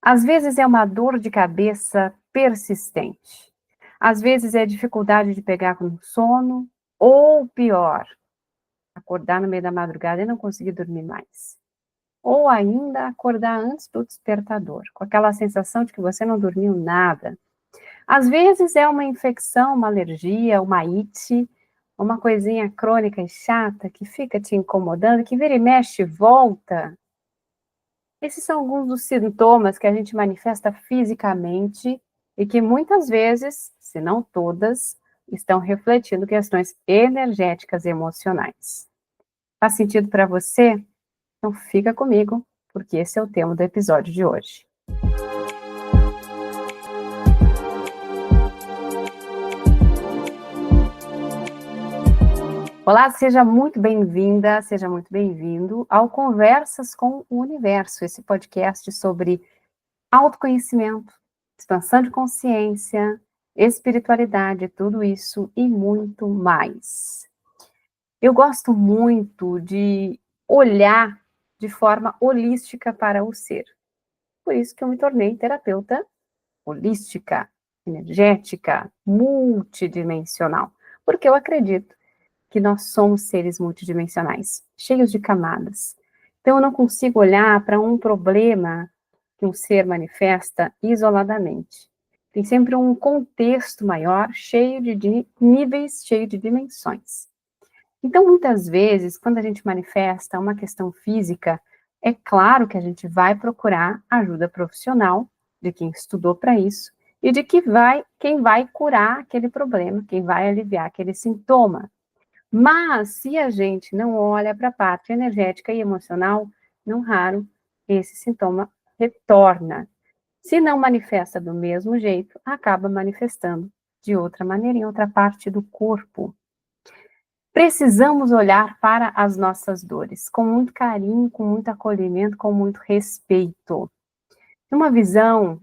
Às vezes é uma dor de cabeça persistente. Às vezes é dificuldade de pegar no sono, ou pior, acordar no meio da madrugada e não conseguir dormir mais. Ou ainda acordar antes do despertador, com aquela sensação de que você não dormiu nada. Às vezes é uma infecção, uma alergia, uma ite, uma coisinha crônica e chata que fica te incomodando, que vira e mexe e volta. Esses são alguns dos sintomas que a gente manifesta fisicamente e que muitas vezes, se não todas, estão refletindo questões energéticas e emocionais. Faz sentido para você? Então fica comigo, porque esse é o tema do episódio de hoje. Olá, seja muito bem-vinda, seja muito bem-vindo ao Conversas com o Universo, esse podcast sobre autoconhecimento, expansão de consciência, espiritualidade, tudo isso e muito mais. Eu gosto muito de olhar de forma holística para o ser. Por isso que eu me tornei terapeuta holística, energética, multidimensional, porque eu acredito que nós somos seres multidimensionais, cheios de camadas. Então, eu não consigo olhar para um problema que um ser manifesta isoladamente. Tem sempre um contexto maior, cheio de níveis, cheio de dimensões. Então, muitas vezes, quando a gente manifesta uma questão física, é claro que a gente vai procurar ajuda profissional de quem estudou para isso e de quem vai curar aquele problema, quem vai aliviar aquele sintoma. Mas, se a gente não olha para a parte energética e emocional, não raro, esse sintoma retorna. Se não manifesta do mesmo jeito, acaba manifestando de outra maneira, em outra parte do corpo. Precisamos olhar para as nossas dores com muito carinho, com muito acolhimento, com muito respeito. Uma visão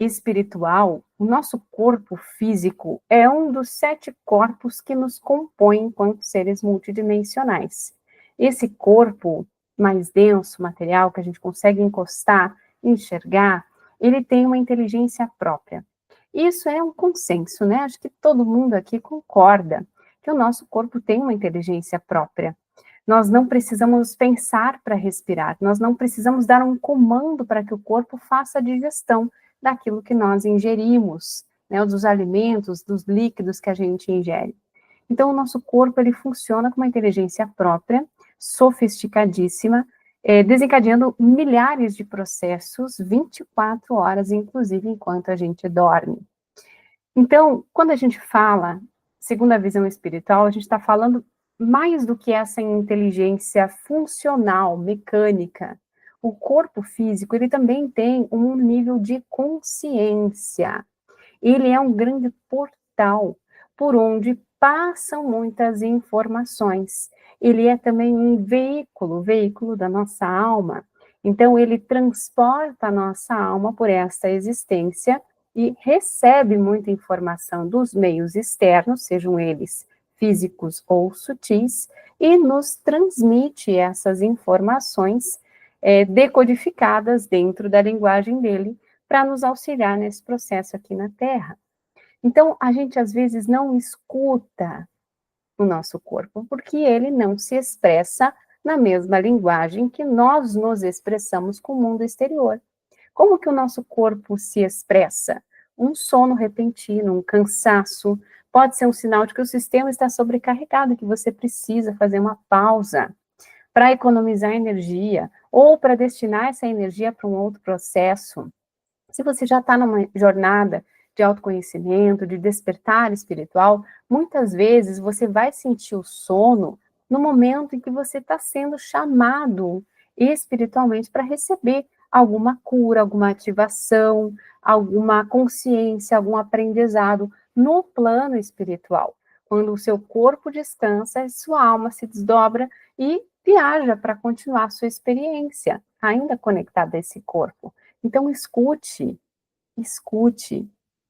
espiritual, o nosso corpo físico é um dos 7 corpos que nos compõem enquanto seres multidimensionais. Esse corpo mais denso, material, que a gente consegue encostar, enxergar, ele tem uma inteligência própria. Isso é um consenso, né? Acho que todo mundo aqui concorda que o nosso corpo tem uma inteligência própria. Nós não precisamos pensar para respirar, nós não precisamos dar um comando para que o corpo faça a digestão daquilo que nós ingerimos, né, dos alimentos, dos líquidos que a gente ingere. Então, o nosso corpo, ele funciona com uma inteligência própria, sofisticadíssima, desencadeando milhares de processos, 24 horas, inclusive, enquanto a gente dorme. Então, quando a gente fala, segundo a visão espiritual, a gente está falando mais do que essa inteligência funcional, mecânica. O corpo físico, ele também tem um nível de consciência. Ele é um grande portal por onde passam muitas informações. Ele é também um veículo da nossa alma. Então, ele transporta a nossa alma por esta existência e recebe muita informação dos meios externos, sejam eles físicos ou sutis, e nos transmite essas informações decodificadas dentro da linguagem dele, para nos auxiliar nesse processo aqui na Terra. Então, a gente às vezes não escuta o nosso corpo, porque ele não se expressa na mesma linguagem que nós nos expressamos com o mundo exterior. Como que o nosso corpo se expressa? Um sono repentino, um cansaço, pode ser um sinal de que o sistema está sobrecarregado, que você precisa fazer uma pausa para economizar energia ou para destinar essa energia para um outro processo. Se você já está numa jornada de autoconhecimento, de despertar espiritual, muitas vezes você vai sentir o sono no momento em que você está sendo chamado espiritualmente para receber alguma cura, alguma ativação, alguma consciência, algum aprendizado no plano espiritual. Quando o seu corpo descansa, sua alma se desdobra e viaja para continuar a sua experiência, ainda conectada a esse corpo. Então, escute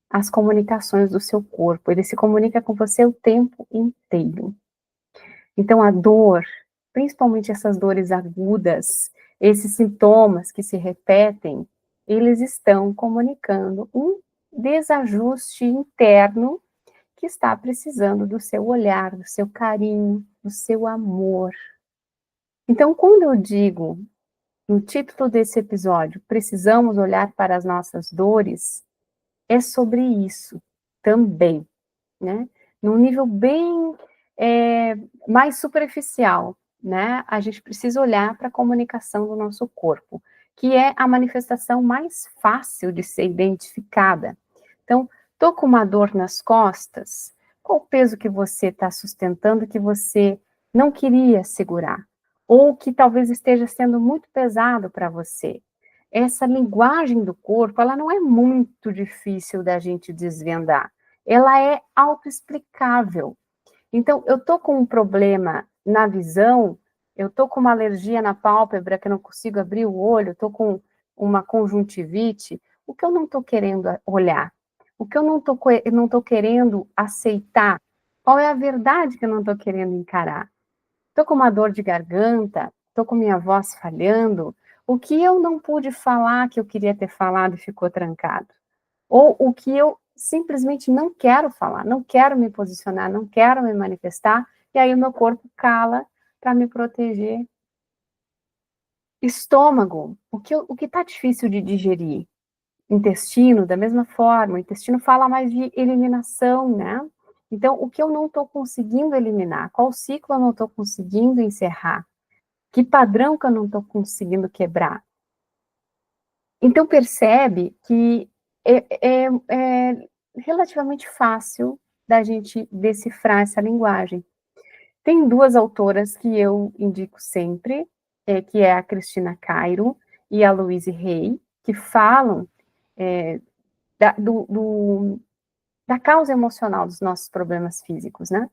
as comunicações do seu corpo. Ele se comunica com você o tempo inteiro. Então, a dor, principalmente essas dores agudas, esses sintomas que se repetem, eles estão comunicando um desajuste interno que está precisando do seu olhar, do seu carinho, do seu amor. Então, quando eu digo no título desse episódio, precisamos olhar para as nossas dores, é sobre isso também, né? Num nível bem mais superficial, né? A gente precisa olhar para a comunicação do nosso corpo, que é a manifestação mais fácil de ser identificada. Então, tô com uma dor nas costas, qual o peso que você está sustentando que você não queria segurar? Ou que talvez esteja sendo muito pesado para você? Essa linguagem do corpo, ela não é muito difícil da gente desvendar. Ela é autoexplicável. Então, eu tô com um problema na visão, eu tô com uma alergia na pálpebra que eu não consigo abrir o olho, eu tô com uma conjuntivite, o que eu não tô querendo olhar? O que eu não tô querendo aceitar? Qual é a verdade que eu não tô querendo encarar? Tô com uma dor de garganta, tô com minha voz falhando, o que eu não pude falar que eu queria ter falado e ficou trancado? Ou o que eu simplesmente não quero falar, não quero me posicionar, não quero me manifestar, e aí o meu corpo cala para me proteger. Estômago, o que está difícil de digerir? Intestino, da mesma forma, o intestino fala mais de eliminação, né? Então, o que eu não estou conseguindo eliminar? Qual ciclo eu não estou conseguindo encerrar? Que padrão que eu não estou conseguindo quebrar? Então, percebe que é relativamente fácil da gente decifrar essa linguagem. Tem duas autoras que eu indico sempre, que é a Cristina Cairo e a Louise Hay, que falam da, do, do, da causa emocional dos nossos problemas físicos, né?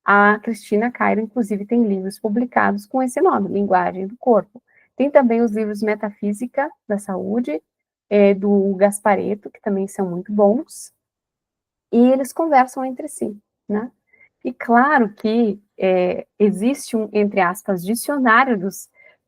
A Cristina Cairo, inclusive, tem livros publicados com esse nome, Linguagem do Corpo. Tem também os livros Metafísica da Saúde, do Gasparetto, que também são muito bons, e eles conversam entre si, né? E claro que existe um, entre aspas, dicionário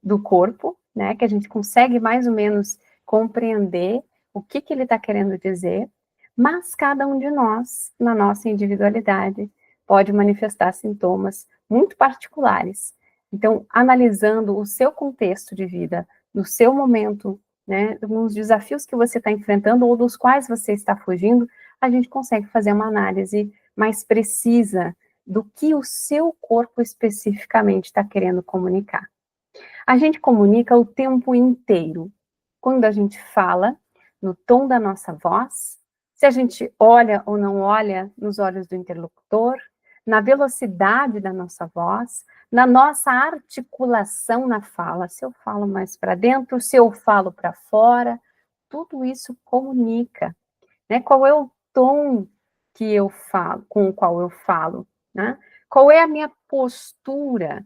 do corpo, né, que a gente consegue mais ou menos compreender o que ele está querendo dizer, mas cada um de nós, na nossa individualidade, pode manifestar sintomas muito particulares. Então, analisando o seu contexto de vida, no seu momento, né, nos desafios que você está enfrentando ou dos quais você está fugindo, a gente consegue fazer uma análise mais precisa do que o seu corpo especificamente está querendo comunicar. A gente comunica o tempo inteiro. Quando a gente fala, no tom da nossa voz, se a gente olha ou não olha nos olhos do interlocutor, na velocidade da nossa voz, na nossa articulação na fala, se eu falo mais para dentro, se eu falo para fora, tudo isso comunica, né? Qual é o tom que eu falo, com o qual eu falo, né? Qual é a minha postura?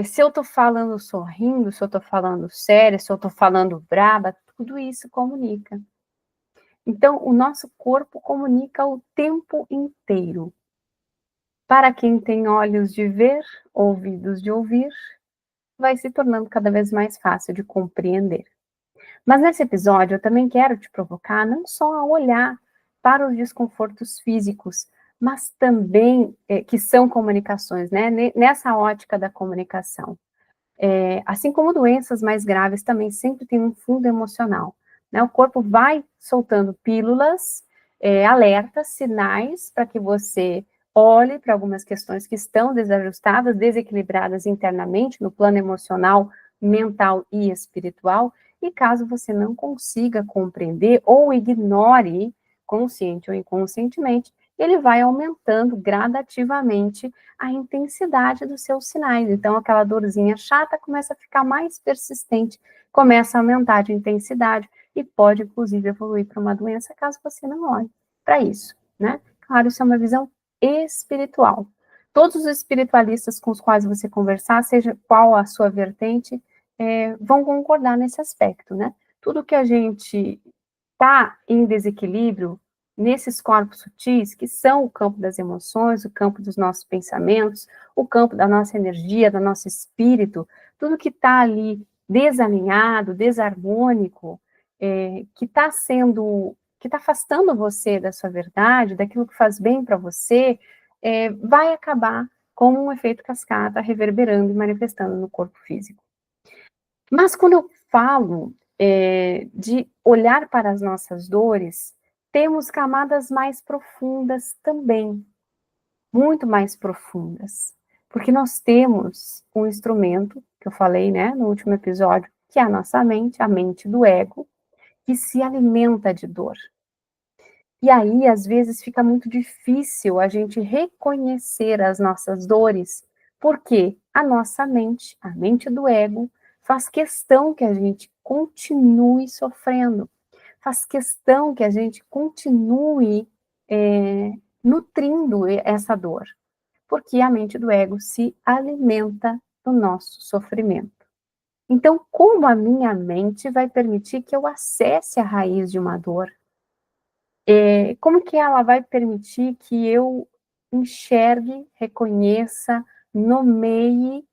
Se eu estou falando sorrindo, se eu estou falando séria, se eu estou falando braba, tudo isso comunica. Então, o nosso corpo comunica o tempo inteiro. Para quem tem olhos de ver, ouvidos de ouvir, vai se tornando cada vez mais fácil de compreender. Mas nesse episódio eu também quero te provocar não só a olhar para os desconfortos físicos, mas também que são comunicações, né? Nessa ótica da comunicação. Assim como doenças mais graves também sempre tem um fundo emocional, né? O corpo vai soltando pílulas, alertas, sinais para que você olhe para algumas questões que estão desajustadas, desequilibradas internamente no plano emocional, mental e espiritual, e caso você não consiga compreender ou ignore, consciente ou inconscientemente, ele vai aumentando gradativamente a intensidade dos seus sinais. Então, aquela dorzinha chata começa a ficar mais persistente, começa a aumentar de intensidade e pode, inclusive, evoluir para uma doença caso você não olhe para isso, né? Claro, isso é uma visão espiritual. Todos os espiritualistas com os quais você conversar, seja qual a sua vertente, vão concordar nesse aspecto, né? Tudo que a gente está em desequilíbrio nesses corpos sutis, que são o campo das emoções, o campo dos nossos pensamentos, o campo da nossa energia, do nosso espírito, tudo que está ali desalinhado, desarmônico, que está afastando você da sua verdade, daquilo que faz bem para você, vai acabar com um efeito cascata reverberando e manifestando no corpo físico. Mas quando eu falo de olhar para as nossas dores, temos camadas mais profundas também, muito mais profundas, porque nós temos um instrumento, que eu falei, né, no último episódio, que é a mente do ego, que se alimenta de dor. E aí, às vezes, fica muito difícil a gente reconhecer as nossas dores, porque a mente do ego, faz questão que a gente continue sofrendo, faz questão que a gente continue nutrindo essa dor, porque a mente do ego se alimenta do nosso sofrimento. Então, como a minha mente vai permitir que eu acesse a raiz de uma dor? Como que ela vai permitir que eu enxergue, reconheça, nomeie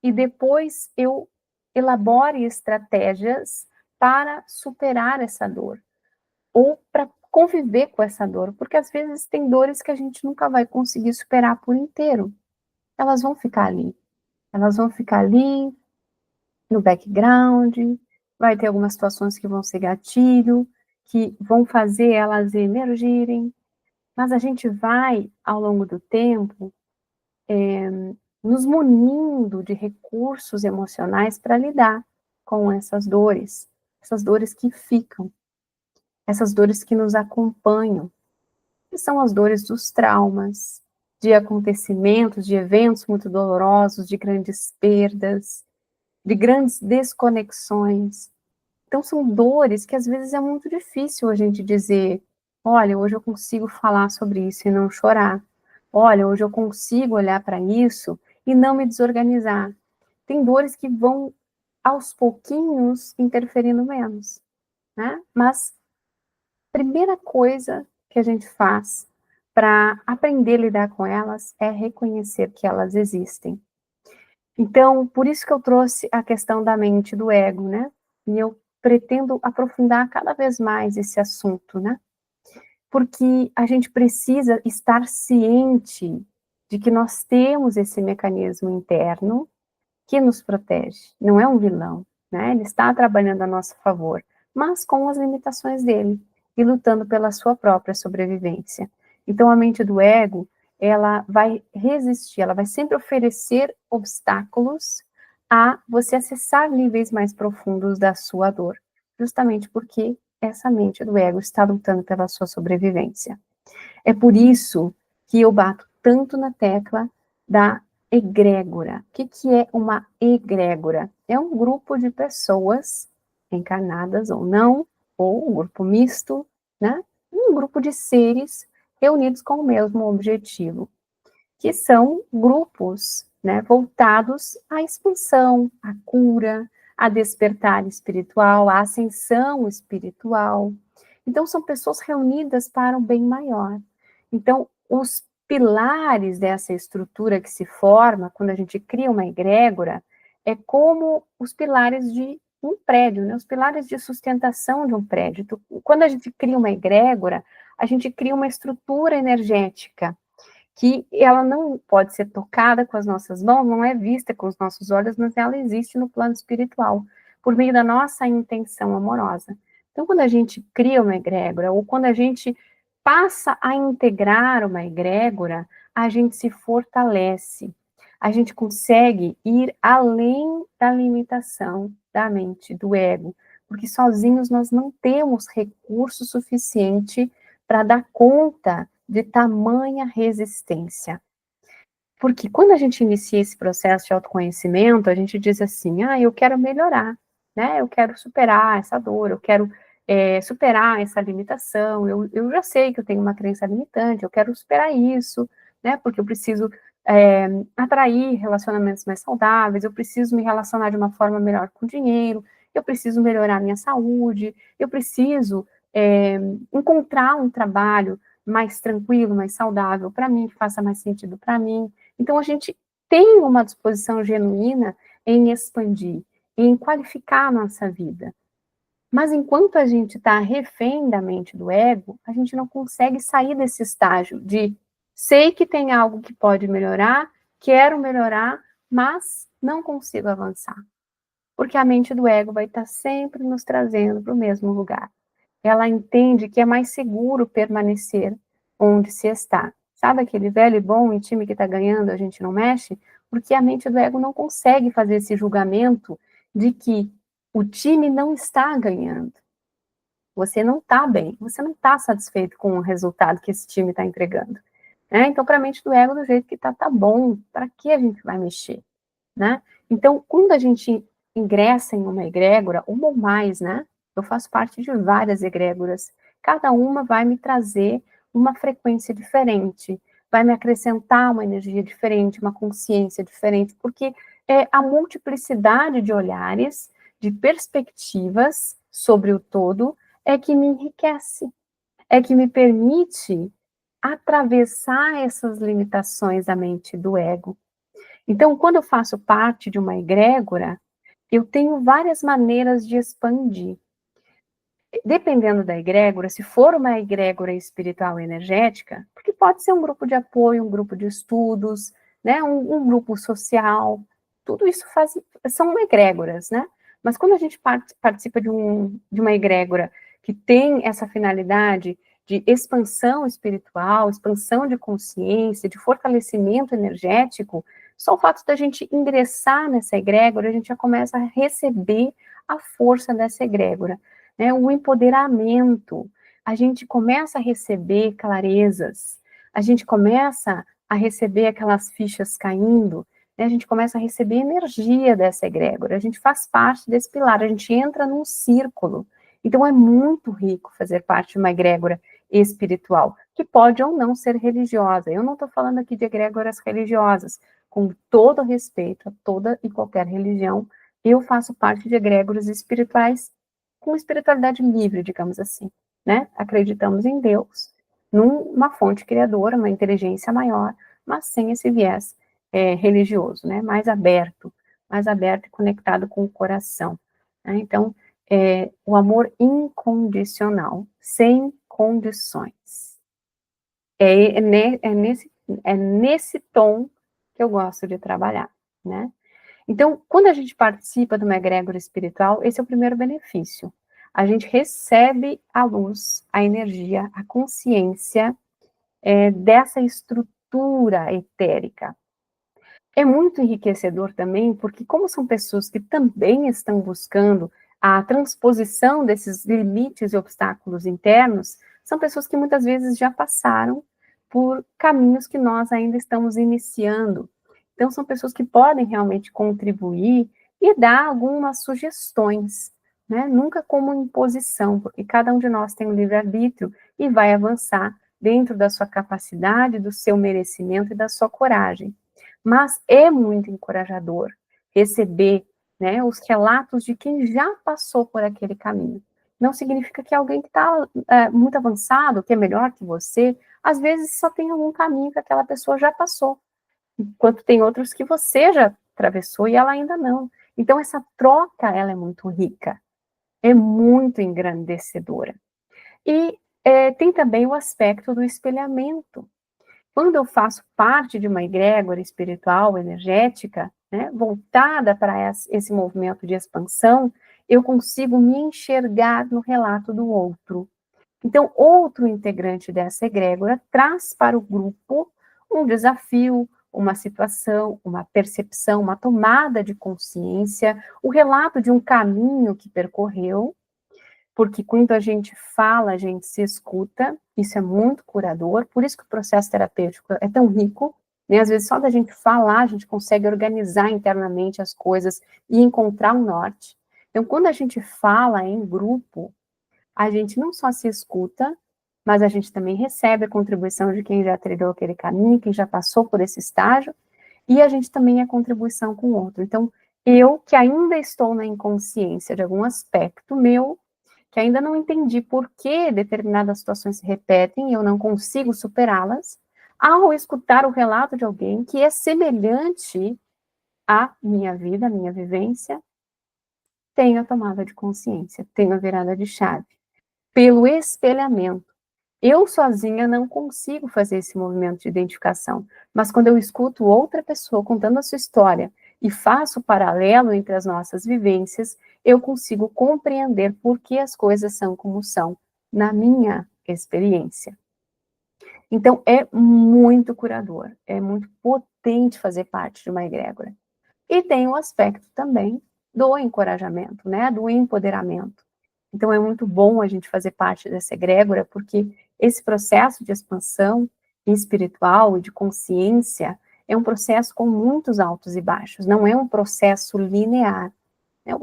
e depois eu elabore estratégias para superar essa dor ou para conviver com essa dor, porque às vezes tem dores que a gente nunca vai conseguir superar por inteiro. Elas vão ficar ali. Elas vão ficar ali no background, vai ter algumas situações que vão ser gatilho, que vão fazer elas emergirem, mas a gente vai, ao longo do tempo, nos munindo de recursos emocionais para lidar com essas dores que ficam, essas dores que nos acompanham, que são as dores dos traumas, de acontecimentos, de eventos muito dolorosos, de grandes perdas, de grandes desconexões. Então, são dores que às vezes é muito difícil a gente dizer: olha, hoje eu consigo falar sobre isso e não chorar. Olha, hoje eu consigo olhar para isso e não me desorganizar. Tem dores que vão, aos pouquinhos, interferindo menos, né? Mas a primeira coisa que a gente faz para aprender a lidar com elas é reconhecer que elas existem. Então, por isso que eu trouxe a questão da mente do ego, né? E eu pretendo aprofundar cada vez mais esse assunto, né? Porque a gente precisa estar ciente de que nós temos esse mecanismo interno que nos protege. Não é um vilão, né? Ele está trabalhando a nosso favor, mas com as limitações dele e lutando pela sua própria sobrevivência. Então, a mente do ego, ela vai resistir, ela vai sempre oferecer obstáculos a você acessar níveis mais profundos da sua dor, justamente porque essa mente do ego está lutando pela sua sobrevivência. É por isso que eu bato tanto na tecla da egrégora. O que é uma egrégora? É um grupo de pessoas, encarnadas ou não, ou um grupo misto, né? Um grupo de seres reunidos com o mesmo objetivo, que são grupos, né, voltados à expansão, à cura, a despertar espiritual, à ascensão espiritual. Então, são pessoas reunidas para um bem maior. Então, os pilares dessa estrutura que se forma quando a gente cria uma egrégora é como os pilares de um prédio, né? Os pilares de sustentação de um prédio. Então, quando a gente cria uma egrégora, a gente cria uma estrutura energética que ela não pode ser tocada com as nossas mãos, não é vista com os nossos olhos, mas ela existe no plano espiritual, por meio da nossa intenção amorosa. Então, quando a gente cria uma egrégora, ou quando a gente passa a integrar uma egrégora, a gente se fortalece, a gente consegue ir além da limitação da mente, do ego, porque sozinhos nós não temos recurso suficiente para dar conta de tamanha resistência. Porque quando a gente inicia esse processo de autoconhecimento, a gente diz assim, eu quero melhorar, né? Eu quero superar essa dor, eu quero superar essa limitação, eu já sei que eu tenho uma crença limitante, eu quero superar isso, né? Porque eu preciso atrair relacionamentos mais saudáveis, eu preciso me relacionar de uma forma melhor com o dinheiro, eu preciso melhorar minha saúde, eu preciso encontrar um trabalho mais tranquilo, mais saudável para mim, que faça mais sentido para mim. Então, a gente tem uma disposição genuína em expandir, em qualificar a nossa vida. Mas enquanto a gente está refém da mente do ego, a gente não consegue sair desse estágio de sei que tem algo que pode melhorar, quero melhorar, mas não consigo avançar. Porque a mente do ego vai estar sempre nos trazendo para o mesmo lugar. Ela entende que é mais seguro permanecer onde se está. Sabe aquele velho e bom em time que está ganhando, a gente não mexe? Porque a mente do ego não consegue fazer esse julgamento de que o time não está ganhando. Você não está bem, você não está satisfeito com o resultado que esse time está entregando. Né? Então, para a mente do ego, do jeito que está, tá bom. Para que a gente vai mexer? Né? Então, quando a gente ingressa em uma egrégora, uma ou mais, né? Eu faço parte de várias egrégoras. Cada uma vai me trazer uma frequência diferente, vai me acrescentar uma energia diferente, uma consciência diferente, porque é a multiplicidade de olhares, de perspectivas sobre o todo, é que me enriquece, é que me permite atravessar essas limitações da mente do ego. Então, quando eu faço parte de uma egrégora, eu tenho várias maneiras de expandir. Dependendo da egrégora, se for uma egrégora espiritual energética, porque pode ser um grupo de apoio, um grupo de estudos, né, um grupo social, tudo isso são egrégoras, né? Mas quando a gente participa de uma egrégora que tem essa finalidade de expansão espiritual, expansão de consciência, de fortalecimento energético, só o fato da gente ingressar nessa egrégora, a gente já começa a receber a força dessa egrégora, né? O empoderamento. A gente começa a receber clarezas, a gente começa a receber aquelas fichas caindo, né? A gente começa a receber energia dessa egrégora, a gente faz parte desse pilar, a gente entra num círculo. Então é muito rico fazer parte de uma egrégora espiritual, que pode ou não ser religiosa. Eu não estou falando aqui de egrégoras religiosas, com todo respeito a toda e qualquer religião, eu faço parte de egrégoras espirituais com espiritualidade livre, digamos assim, né? Acreditamos em Deus, numa fonte criadora, uma inteligência maior, mas sem esse viés religioso, né? Mais aberto e conectado com o coração. Né? Então, o amor incondicional, sem condições. É nesse tom que eu gosto de trabalhar, né? Então, quando a gente participa de uma egrégora espiritual, esse é o primeiro benefício. A gente recebe a luz, a energia, a consciência dessa estrutura etérica. É muito enriquecedor também, porque como são pessoas que também estão buscando a transposição desses limites e obstáculos internos, são pessoas que muitas vezes já passaram por caminhos que nós ainda estamos iniciando. Então, são pessoas que podem realmente contribuir e dar algumas sugestões, né? Nunca como imposição, porque cada um de nós tem um livre-arbítrio e vai avançar dentro da sua capacidade, do seu merecimento e da sua coragem. Mas é muito encorajador receber, né, os relatos de quem já passou por aquele caminho. Não significa que alguém que está muito avançado, que é melhor que você, às vezes só tem algum caminho que aquela pessoa já passou, enquanto tem outros que você já atravessou e ela ainda não. Então, essa troca, ela é muito rica, é muito engrandecedora. E tem também o aspecto do espelhamento. Quando eu faço parte de uma egrégora espiritual, energética, né, voltada para esse movimento de expansão, eu consigo me enxergar no relato do outro. Então, outro integrante dessa egrégora traz para o grupo um desafio, uma situação, uma percepção, uma tomada de consciência, o relato de um caminho que percorreu, porque quando a gente fala, a gente se escuta, isso é muito curador, por isso que o processo terapêutico é tão rico, né? Às vezes só da gente falar, a gente consegue organizar internamente as coisas e encontrar um norte. Então, quando a gente fala em grupo, a gente não só se escuta, mas a gente também recebe a contribuição de quem já trilhou aquele caminho, quem já passou por esse estágio, e a gente também é contribuição com o outro. Então, eu que ainda estou na inconsciência de algum aspecto meu, que ainda não entendi por que determinadas situações se repetem e eu não consigo superá-las, ao escutar o relato de alguém que é semelhante à minha vida, à minha vivência, Tenho a tomada de consciência, tenho a virada de chave. Pelo espelhamento. Eu sozinha não consigo fazer esse movimento de identificação, mas quando eu escuto outra pessoa contando a sua história e faço o paralelo entre as nossas vivências, eu consigo compreender por que as coisas são como são, na minha experiência. Então, é muito curador, é muito potente fazer parte de uma egrégora. E tem o aspecto também do encorajamento, né, do empoderamento. Então, é muito bom a gente fazer parte dessa egrégora, porque esse processo de expansão espiritual e de consciência é um processo com muitos altos e baixos, não é um processo linear.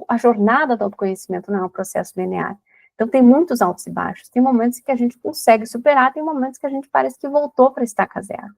A jornada do autoconhecimento não é um processo linear. Então, tem muitos altos e baixos. Tem momentos que a gente consegue superar, tem momentos que a gente parece que voltou para estaca zero.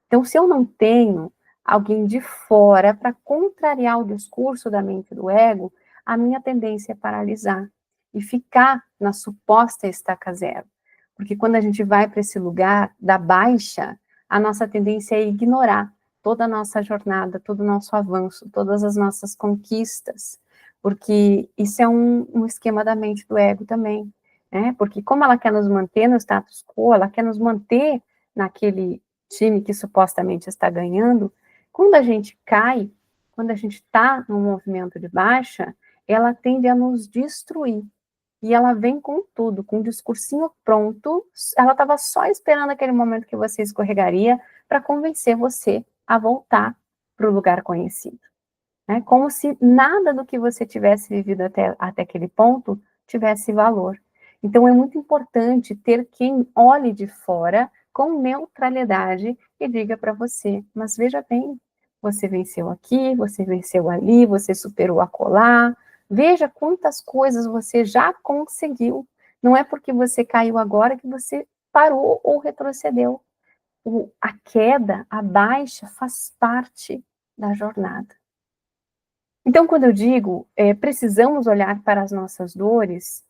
Então, se eu não tenho alguém de fora para contrariar o discurso da mente do ego, a minha tendência é paralisar e ficar na suposta estaca zero. Porque quando a gente vai para esse lugar da baixa, a nossa tendência é ignorar toda a nossa jornada, todo o nosso avanço, todas as nossas conquistas, porque isso é um esquema da mente do ego também, né? Porque como ela quer nos manter no status quo, ela quer nos manter naquele time que supostamente está ganhando, quando a gente cai, quando a gente está num movimento de baixa, ela tende a nos destruir. E ela vem com tudo, com um discursinho pronto, ela estava só esperando aquele momento que você escorregaria para convencer você a voltar para o lugar conhecido. Né? Como se nada do que você tivesse vivido até aquele ponto tivesse valor. Então, é muito importante ter quem olhe de fora com neutralidade e diga para você, mas veja bem, você venceu aqui, você venceu ali, você superou acolá, veja quantas coisas você já conseguiu. Não é porque você caiu agora que você parou ou retrocedeu. A queda, a baixa, faz parte da jornada. Então, quando eu digo precisamos olhar para as nossas dores,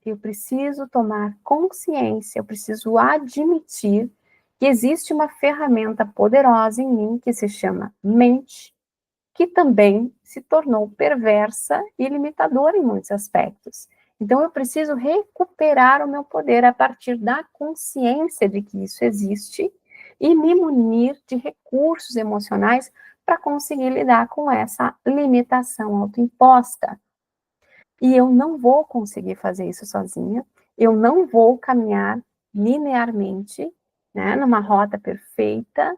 eu preciso tomar consciência, eu preciso admitir que existe uma ferramenta poderosa em mim que se chama mente, que também se tornou perversa e limitadora em muitos aspectos. Então, eu preciso recuperar o meu poder a partir da consciência de que isso existe e me munir de recursos emocionais para conseguir lidar com essa limitação autoimposta. E eu não vou conseguir fazer isso sozinha, eu não vou caminhar linearmente, né, numa rota perfeita,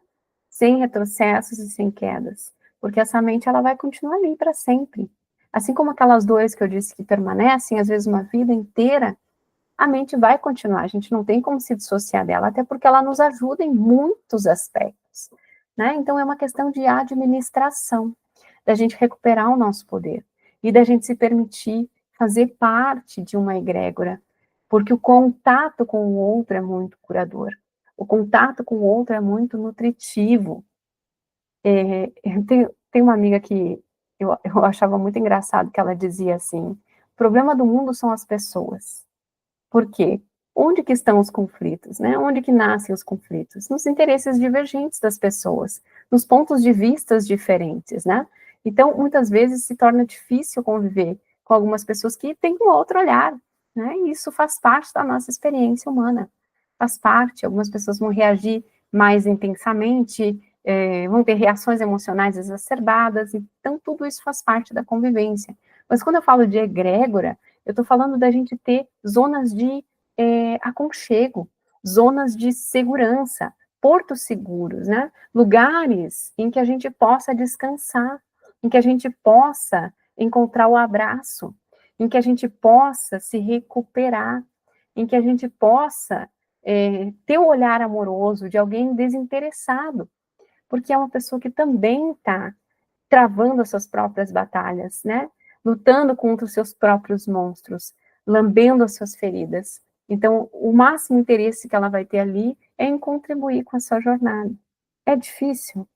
sem retrocessos e sem quedas, porque essa mente ela vai continuar ali para sempre. Assim como aquelas dores que eu disse que permanecem, às vezes uma vida inteira, a mente vai continuar, a gente não tem como se dissociar dela, até porque ela nos ajuda em muitos aspectos, né? Então é uma questão de administração, da gente recuperar o nosso poder e da gente se permitir fazer parte de uma egrégora, porque o contato com o outro é muito curador, o contato com o outro é muito nutritivo. Tem uma amiga que eu achava muito engraçado que ela dizia assim, o problema do mundo são as pessoas. Por quê? Onde que estão os conflitos, né? Onde que nascem os conflitos? Nos interesses divergentes das pessoas, nos pontos de vistas diferentes, né? Então, muitas vezes se torna difícil conviver com algumas pessoas que têm um outro olhar, né? E isso faz parte da nossa experiência humana. Faz parte, algumas pessoas vão reagir mais intensamente, vão ter reações emocionais exacerbadas, então tudo isso faz parte da convivência. Mas quando eu falo de egrégora, eu estou falando da gente ter zonas de aconchego, zonas de segurança, portos seguros, né? Lugares em que a gente possa descansar, em que a gente possa encontrar o abraço, em que a gente possa se recuperar, em que a gente possa ter o olhar amoroso de alguém desinteressado, porque é uma pessoa que também está travando as suas próprias batalhas, né? Lutando contra os seus próprios monstros, lambendo as suas feridas. Então, o máximo interesse que ela vai ter ali é em contribuir com a sua jornada. É difícil?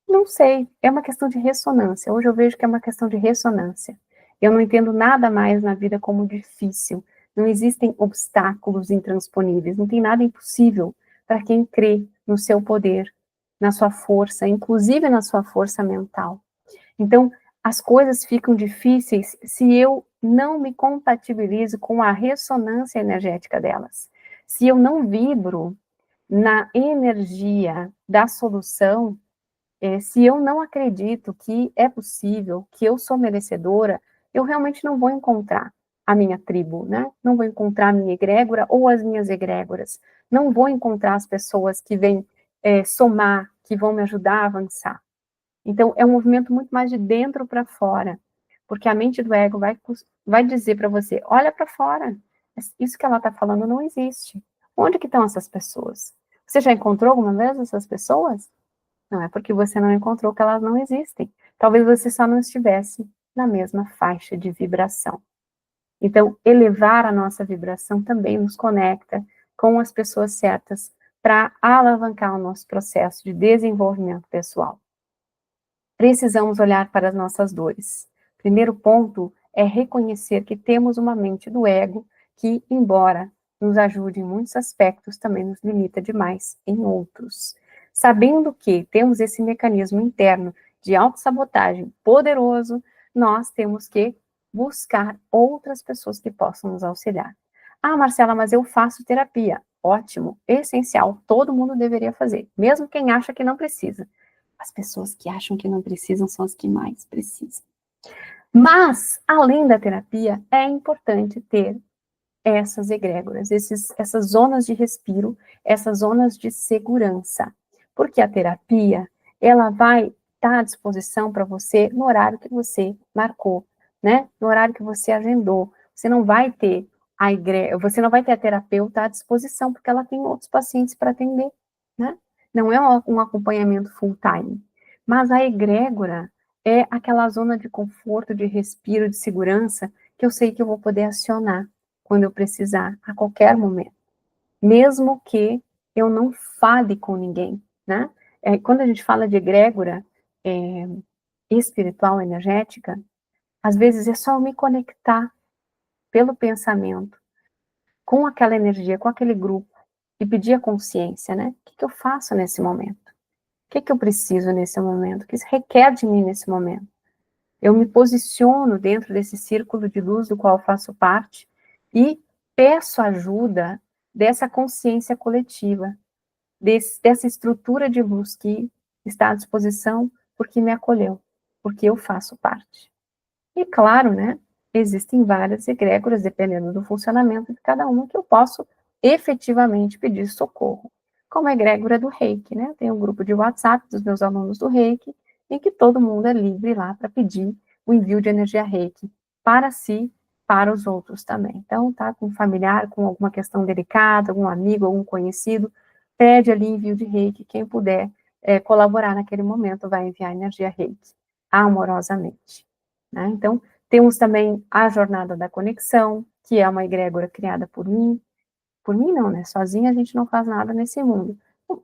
Não sei, é uma questão de ressonância. Hoje eu vejo que é uma questão de ressonância. Eu não entendo nada mais na vida como difícil. Não existem obstáculos intransponíveis, não tem nada impossível para quem crê no seu poder, na sua força, inclusive na sua força mental. Então, as coisas ficam difíceis se eu não me compatibilizo com a ressonância energética delas. Se eu não vibro na energia da solução, se eu não acredito que é possível, que eu sou merecedora, eu realmente não vou encontrar a minha tribo, né? Não vou encontrar a minha egrégora ou as minhas egrégoras. Não vou encontrar as pessoas que vêm somar, que vão me ajudar a avançar. Então, é um movimento muito mais de dentro para fora, porque a mente do ego vai dizer para você, olha para fora, isso que ela está falando não existe. Onde que estão essas pessoas? Você já encontrou alguma vez essas pessoas? Não é porque você não encontrou que elas não existem. Talvez você só não estivesse na mesma faixa de vibração. Então, elevar a nossa vibração também nos conecta com as pessoas certas para alavancar o nosso processo de desenvolvimento pessoal. Precisamos olhar para as nossas dores. Primeiro ponto é reconhecer que temos uma mente do ego que, embora nos ajude em muitos aspectos, também nos limita demais em outros. Sabendo que temos esse mecanismo interno de autossabotagem poderoso, nós temos que buscar outras pessoas que possam nos auxiliar. Ah, Marcela, mas eu faço terapia. Ótimo, essencial, todo mundo deveria fazer, mesmo quem acha que não precisa. As pessoas que acham que não precisam são as que mais precisam. Mas, além da terapia, é importante ter essas egrégoras, essas zonas de respiro, essas zonas de segurança. Porque a terapia, ela vai estar à disposição para você no horário que você marcou, né? No horário que você agendou. Você não vai ter você não vai ter a terapeuta à disposição, porque ela tem outros pacientes para atender, né? Não é um acompanhamento full time. Mas a egrégora é aquela zona de conforto, de respiro, de segurança, que eu sei que eu vou poder acionar quando eu precisar, a qualquer momento. Mesmo que eu não fale com ninguém, né? Quando a gente fala de egrégora espiritual, energética, às vezes é só eu me conectar pelo pensamento com aquela energia, com aquele grupo, e pedir a consciência, né? O que eu faço nesse momento? O que eu preciso nesse momento? O que isso requer de mim nesse momento? Eu me posiciono dentro desse círculo de luz do qual faço parte e peço ajuda dessa consciência coletiva, dessa estrutura de luz que está à disposição porque me acolheu, porque eu faço parte. E claro, né, existem várias egrégoras, dependendo do funcionamento de cada uma, que eu posso efetivamente pedir socorro. Como a egrégora do Reiki, né? Tem um grupo de WhatsApp dos meus alunos do Reiki, em que todo mundo é livre lá para pedir o envio de energia Reiki para si, para os outros também. Então, tá com um familiar, com alguma questão delicada, algum amigo, algum conhecido, pede ali envio de Reiki, quem puder colaborar naquele momento vai enviar energia Reiki, amorosamente. Né? Então, temos também a Jornada da Conexão, que é uma egrégora criada por mim não, né? Sozinha a gente não faz nada nesse mundo,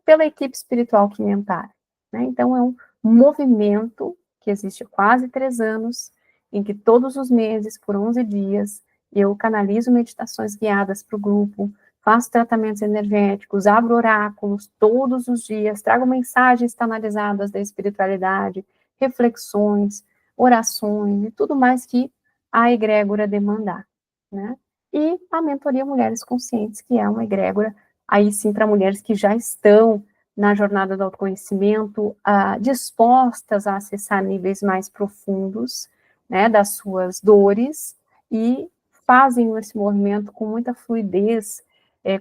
pela equipe espiritual Quinhentar. Né? Então, é um movimento que existe há quase 3 anos, em que todos os meses, por 11 dias, eu canalizo meditações guiadas para o grupo, faço tratamentos energéticos, abro oráculos todos os dias, trago mensagens canalizadas da espiritualidade, reflexões, orações e tudo mais que a egrégora demandar, né? E a mentoria Mulheres Conscientes, que é uma egrégora, aí sim, para mulheres que já estão na jornada do autoconhecimento, dispostas a acessar níveis mais profundos, né, das suas dores, e fazem esse movimento com muita fluidez,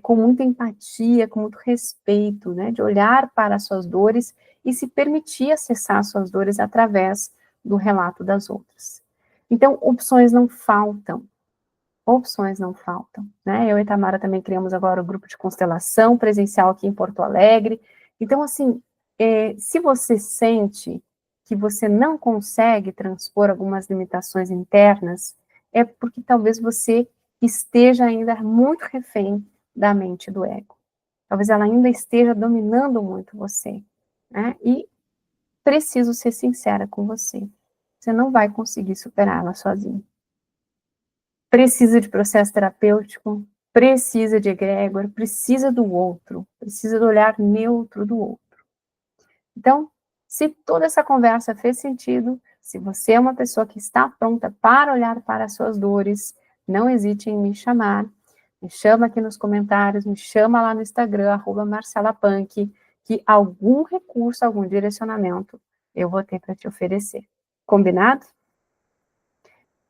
com muita empatia, com muito respeito, né, de olhar para as suas dores e se permitir acessar as suas dores através do relato das outras. Então, opções não faltam. Opções não faltam, né? Eu e Tamara também criamos agora o grupo de constelação presencial aqui em Porto Alegre. Então, assim, se você sente que você não consegue transpor algumas limitações internas, é porque talvez você esteja ainda muito refém da mente do ego. Talvez ela ainda esteja dominando muito você, né? E preciso ser sincera com você. Você não vai conseguir superá-la sozinho. Precisa de processo terapêutico, precisa de egrégora, precisa do outro, precisa do olhar neutro do outro. Então, se toda essa conversa fez sentido, Se você é uma pessoa que está pronta para olhar para as suas dores, não hesite em me chamar. Me chama aqui nos comentários, me chama lá no Instagram, @marcelapunk, que algum recurso, algum direcionamento eu vou ter para te oferecer. Combinado?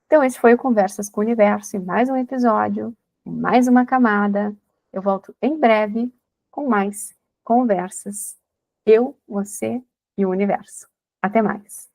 Então, esse foi o Conversas com o Universo, e mais um episódio, mais uma camada. Eu volto em breve com mais conversas. Eu, você e o universo. Até mais.